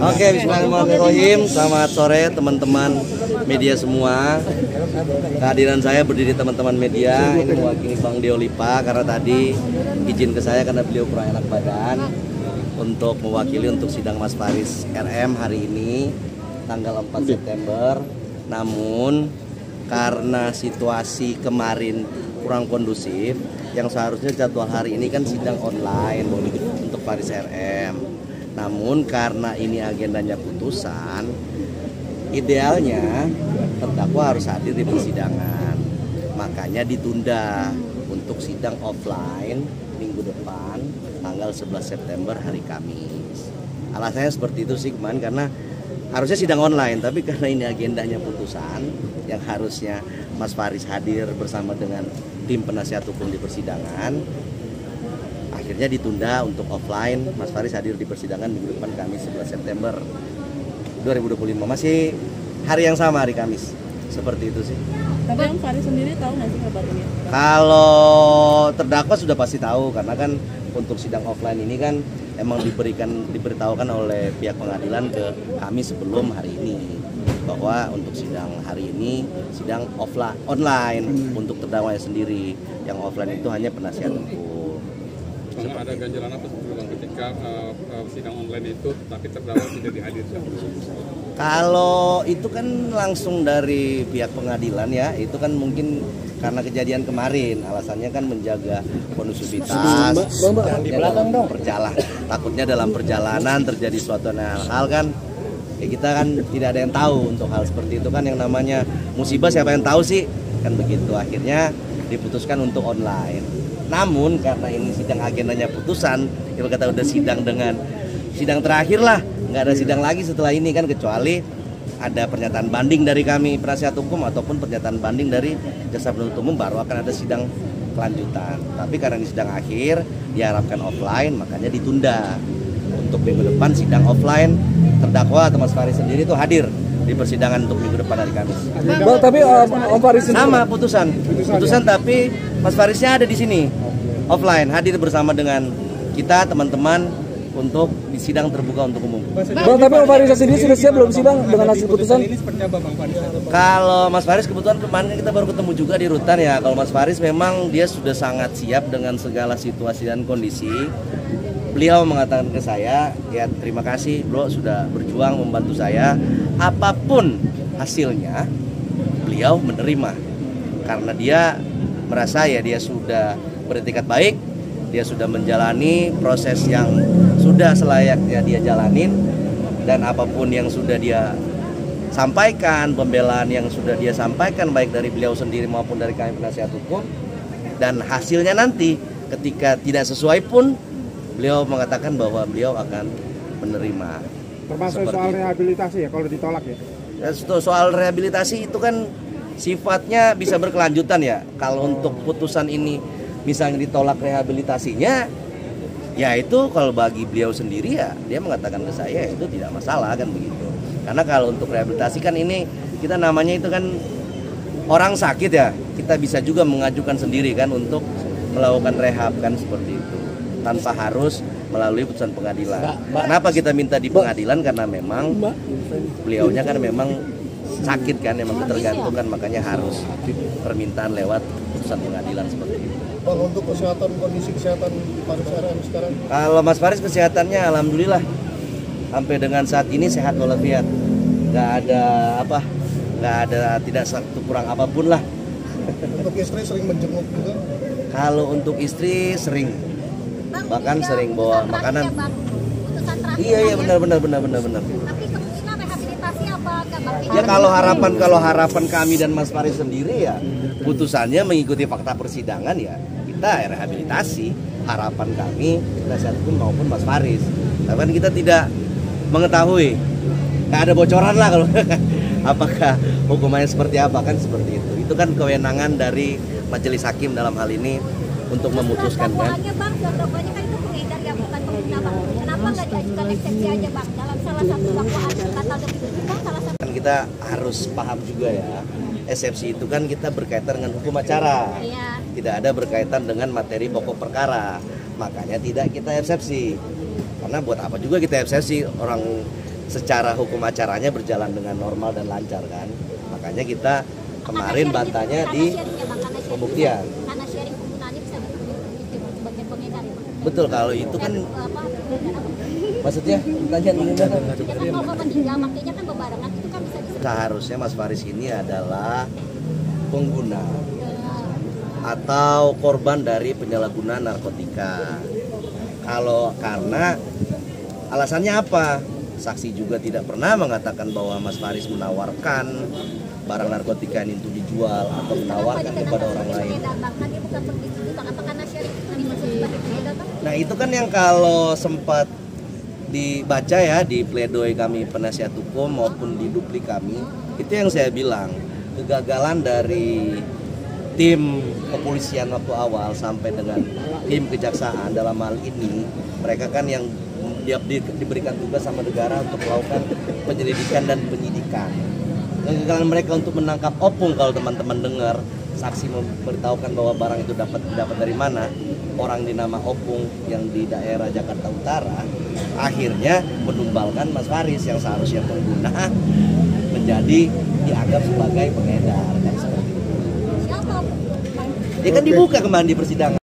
Oke, bismillahirrahmanirrahim. Selamat sore teman-teman media semua. Kehadiran saya berdiri teman-teman media ini mewakili Bang Deo Lipa karena tadi izin ke saya karena beliau kurang enak badan untuk mewakili untuk sidang Mas Faris RM hari ini tanggal 4 September. Namun karena situasi kemarin kurang kondusif, yang seharusnya jadwal hari ini kan sidang online untuk Faris RM. Namun karena ini agendanya putusan, idealnya terdakwa harus hadir di persidangan. Makanya ditunda untuk sidang offline minggu depan tanggal 11 September hari Kamis. Alasannya seperti itu sih kemarin, karena harusnya sidang online, tapi karena ini agendanya putusan yang harusnya Mas Faris hadir bersama dengan tim penasihat hukum di persidangan, akhirnya ditunda untuk offline. Mas Faris hadir di persidangan minggu depan Kamis 11 September 2025. Masih hari yang sama, hari Kamis. Seperti itu sih. Tapi yang Faris sendiri tahu nggak sih kabarnya? Kalau terdakwa sudah pasti tahu, karena kan untuk sidang offline ini kan emang diberitahukan oleh pihak pengadilan ke kami sebelum hari ini bahwa untuk sidang hari ini sidang offline online untuk terdakwanya sendiri. Yang offline itu hanya penasihat hukum. Ada ganjalan apa sebetulnya ketika sidang online itu tapi terdakwa tidak dihadirkan? Kalau itu kan langsung dari pihak pengadilan ya, itu kan mungkin karena kejadian kemarin, alasannya kan menjaga kondusivitas di belakang dong perjalanan. Takutnya dalam perjalanan terjadi suatu hal kan, ya kita kan tidak ada yang tahu untuk hal seperti itu kan, yang namanya musibah siapa yang tahu sih, kan begitu. Akhirnya diputuskan untuk online. Namun karena ini sidang agendanya putusan, kalau kata udah sidang dengan sidang terakhir lah, nggak ada sidang lagi setelah ini kan, kecuali ada pernyataan banding dari kami penasihat hukum ataupun pernyataan banding dari jaksa penuntut umum, baru akan ada sidang kelanjutan. Tapi karena ini sidang akhir diharapkan offline, makanya ditunda untuk minggu depan sidang offline. Terdakwa atau Mas Faris sendiri itu hadir di persidangan untuk minggu depan hari Kamis. Bang, tapi Om Faris sama putusan, tapi Mas Farisnya ada di sini offline, hadir bersama dengan kita teman-teman untuk di sidang terbuka untuk umum. Bang, tapi Om Faris sendiri sudah siap belum sih Bang dengan hasil putusan? Kalau Mas Faris kebetulan kemarin kita baru ketemu juga di rutan ya. Kalau Mas Faris memang dia sudah sangat siap dengan segala situasi dan kondisi. Beliau mengatakan ke saya, ya terima kasih bro sudah berjuang membantu saya. Apapun hasilnya beliau menerima, karena dia merasa ya dia sudah beretikat baik, dia sudah menjalani proses yang sudah selayaknya dia jalanin, dan apapun yang sudah dia sampaikan, pembelaan yang sudah dia sampaikan baik dari beliau sendiri maupun dari kami penasihat hukum, dan hasilnya nanti ketika tidak sesuai pun beliau mengatakan bahwa beliau akan menerima. Termasuk soal rehabilitasi ya kalau ditolak ya? Soal rehabilitasi itu kan sifatnya bisa berkelanjutan ya. Kalau untuk putusan ini misalnya ditolak rehabilitasinya, ya itu kalau bagi beliau sendiri ya dia mengatakan ke saya itu tidak masalah kan begitu. Karena kalau untuk rehabilitasi kan ini kita namanya itu kan orang sakit ya, kita bisa juga mengajukan sendiri kan untuk melakukan rehab kan seperti itu, tanpa harus melalui putusan pengadilan. Kenapa kita minta di pengadilan? Karena memang beliaunya kan memang sakit kan, memang ketergantungan, makanya harus permintaan lewat putusan pengadilan seperti itu. Bang, untuk kesehatan, kondisi kesehatan Faris RM sekarang? Kalau Mas Faris kesehatannya alhamdulillah sampai dengan saat ini sehat walafiat, nggak ada tidak satu kurang apapun lah. Untuk istri sering menjenguk juga? Kalau untuk istri sering, bahkan sering bawa makanan. Iya benar. Tapi kemungkinan rehabilitasi apa? Ya kalau harapan kami dan Mas Faris sendiri ya putusannya mengikuti fakta persidangan ya kita rehabilitasi. Harapan kami penasihat hukum maupun Mas Faris. Tapi kan kita tidak mengetahui, nggak ada bocoran lah kalau apakah hukumannya seperti apa kan seperti itu. Itu kan kewenangan dari majelis hakim dalam hal ini untuk memutuskan kan. Dakwaannya kan itu pengedar ya, bukan pengguna bang. Kenapa nggak diajukan eksepsi aja bang dalam salah satu dakwaan kata begitu bang salah satu. Kan kita harus paham juga ya, eksepsi itu kan kita berkaitan dengan hukum acara. Iya. Tidak ada berkaitan dengan materi pokok perkara. Makanya tidak kita eksepsi. Karena buat apa juga kita eksepsi, orang secara hukum acaranya berjalan dengan normal dan lancar kan. Makanya kita kemarin bantahnya di pembuktian. Karena sharing penggunaannya bisa bagian pengedar ya Bang. Betul, kalau itu kan Apa, maksudnya tanya dulu dah. ya kan kalau korban tinggal makanya kan bebarengan itu kan bisa disebut Seharusnya Mas Faris ini adalah pengguna atau korban dari penyalahgunaan narkotika. Karena alasannya apa? Saksi juga tidak pernah mengatakan bahwa Mas Faris menawarkan barang narkotika ini untuk dijual atau menawarkan kepada orang lain. pengedar Bang. Kan dia bukan pendistributor Bang. Apa karena sharing tadi masuk sebagai pengedar Bang? Nah itu kan yang kalau sempat dibaca ya di pledoi kami penasihat hukum maupun di duplik kami, itu yang saya bilang kegagalan dari tim kepolisian waktu awal sampai dengan tim kejaksaan dalam hal ini, mereka kan yang diberikan tugas sama negara untuk melakukan penyelidikan dan penyidikan. Kegagalan mereka untuk menangkap opung, kalau teman-teman dengar saksi memberitahukan bahwa barang itu dapat dari mana, orang dinama opung yang di daerah Jakarta Utara akhirnya menumbalkan Mas Faris yang seharusnya pengguna menjadi dianggap sebagai pengedar kan seperti itu. Siapa Bang? Ya kan dibuka kemarin di persidangan.